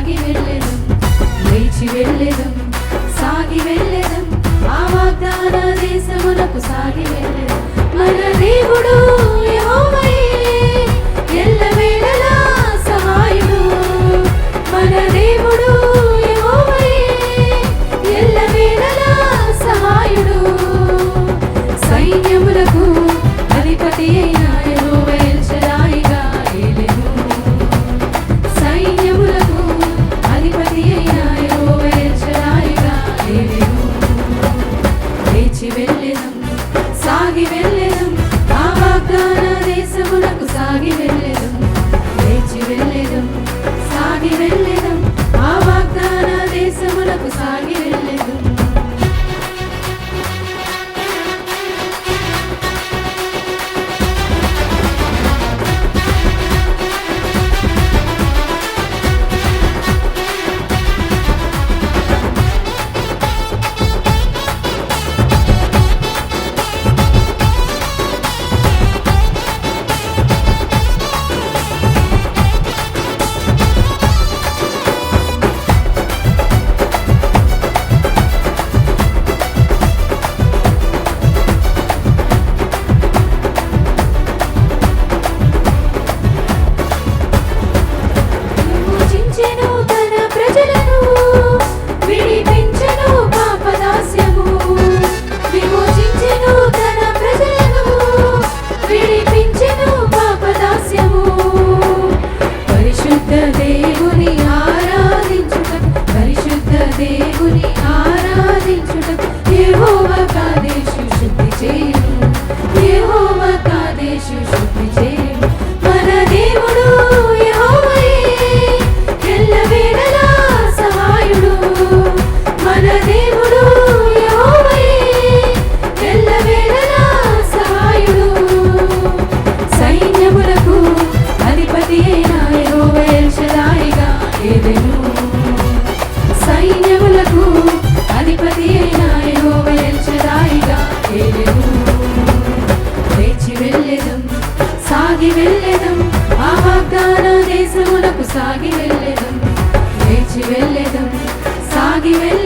సాగి వెళ్ళెదం, లేచి వెళ్ళెదం, సాగి వెళ్ళెదం, ఆ వాగ్దాన దేశమునకు సాగి వెళ్ళెదం. మన దేవుడు యెహోవాయే ఎల్లవేళలా సహాయుడు, మన దేవుడు యెహోవాయే ఎల్లవేళలా సహాయుడు. సైన్యములకు అధిపతి అయిన యెహోవా ఎల్ షడాయిగా ఏలెను, సైన్యములకు అధిపతి అయిన యెహోవా ఎల్ షడాయిగా ఏలెను. లేచి వెళ్ళెదం, సాగి వెళ్ళెదం, ఆ వాగ్దాన దేశమునకు సాగి వెళ్ళెదం, లేచి వెళ్ళెదం, సాగి వెళ్ళెదం, ఆ వాగ్దాన దేశమునకు సాగి వెళ్ళెదం. సైన్యములకు అధిపతి అయిన యెహోవా ఎల్ షడాయిగా ఏలెను. లేచి వెళ్ళెదం, సాగి వెళ్ళెదం, ఆ వాగ్దాన దేశమునకు సాగి వెళ్ళెదం, లేచి వెళ్ళెదం, సాగి వెళ్ళెదం.